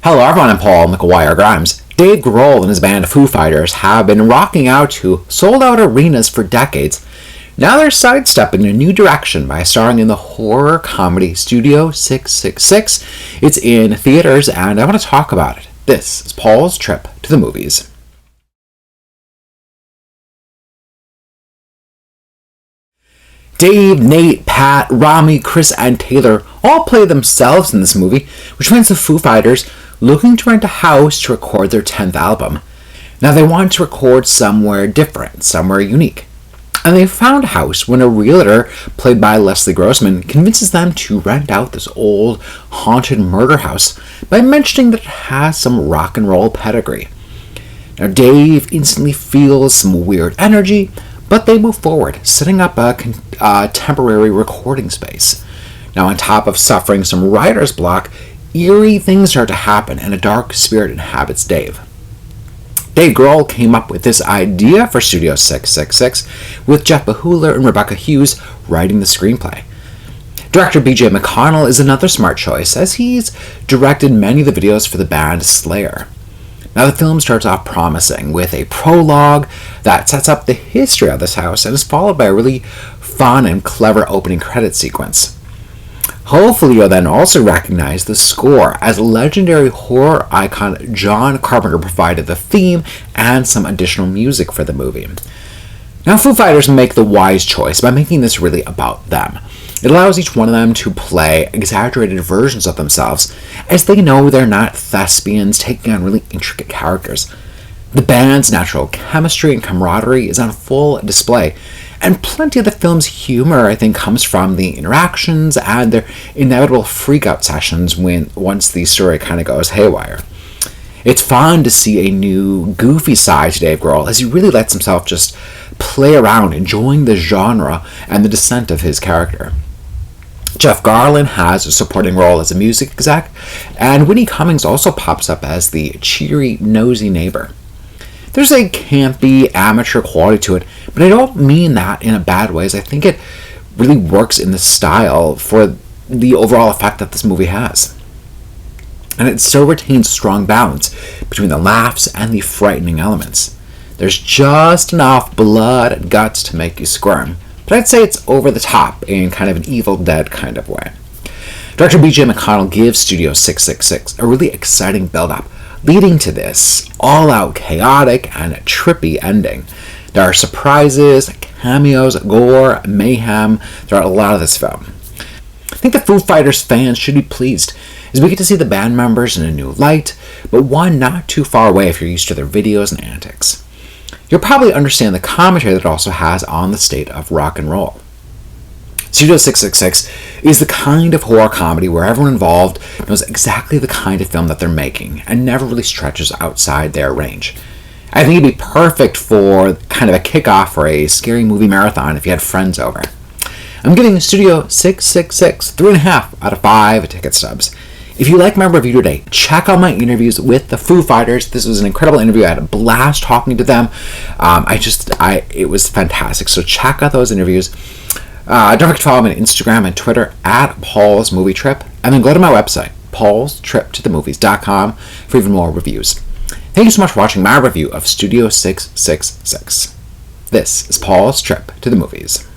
Hello everyone, I'm Paul McGuire Grimes. Dave Grohl and his band Foo Fighters have been rocking out to sold-out arenas for decades. Now they're sidestepping in a new direction by starring in the horror comedy Studio 666. It's in theaters and I want to talk about it. This is Paul's trip to the movies. Dave, Nate, Pat, Rami, Chris, and Taylor all play themselves in this movie, which finds the Foo Fighters looking to rent a house to record their 10th album. Now they want to record somewhere different, somewhere unique. And they found a house when a realtor, played by Leslie Grossman, convinces them to rent out this old, haunted murder house by mentioning that it has some rock and roll pedigree. Now Dave instantly feels some weird energy, but they move forward, setting up a temporary recording space. Now, on top of suffering some writer's block, eerie things start to happen, and a dark spirit inhabits Dave. Dave Grohl came up with this idea for Studio 666, with Jeff Behuler and Rebecca Hughes writing the screenplay. Director B.J. McConnell is another smart choice, as he's directed many of the videos for the band Slayer. Now the film starts off promising with a prologue that sets up the history of this house and is followed by a really fun and clever opening credit sequence. Hopefully you'll then also recognize the score, as legendary horror icon John Carpenter provided the theme and some additional music for the movie. Now Foo Fighters make the wise choice by making this really about them. It allows each one of them to play exaggerated versions of themselves, as they know they're not thespians taking on really intricate characters. The band's natural chemistry and camaraderie is on full display, and plenty of the film's humor, I think, comes from the interactions and their inevitable freak-out sessions once the story kind of goes haywire. It's fun to see a new, goofy side to Dave Grohl, as he really lets himself just play around, enjoying the genre and the descent of his character. Jeff Garlin has a supporting role as a music exec, and Whitney Cummings also pops up as the cheery, nosy neighbor. There's a campy, amateur quality to it, but I don't mean that in a bad way, as I think it really works in the style for the overall effect that this movie has. And it still retains a strong balance between the laughs and the frightening elements. There's just enough blood and guts to make you squirm, but I'd say it's over the top in kind of an Evil Dead kind of way. Director B.J. McConnell gives Studio 666 a really exciting build-up, leading to this all-out chaotic and trippy ending. There are surprises, cameos, gore, mayhem throughout a lot of this film. I think the Foo Fighters fans should be pleased, as we get to see the band members in a new light, but one not too far away if you're used to their videos and antics. You'll probably understand the commentary that it also has on the state of rock and roll. Studio 666 is the kind of horror comedy where everyone involved knows exactly the kind of film that they're making and never really stretches outside their range. I think it'd be perfect for kind of a kickoff for a scary movie marathon if you had friends over. I'm giving Studio 666 3.5 out of 5 ticket stubs. If you like my review today, check out my interviews with the Foo Fighters. This was an incredible interview. I had a blast talking to them. It was fantastic. So check out those interviews. Don't forget to follow me on Instagram and Twitter at Paul's Movie Trip. And then go to my website, paulstriptothemovies.com, for even more reviews. Thank you so much for watching my review of Studio 666. This is Paul's Trip to the Movies.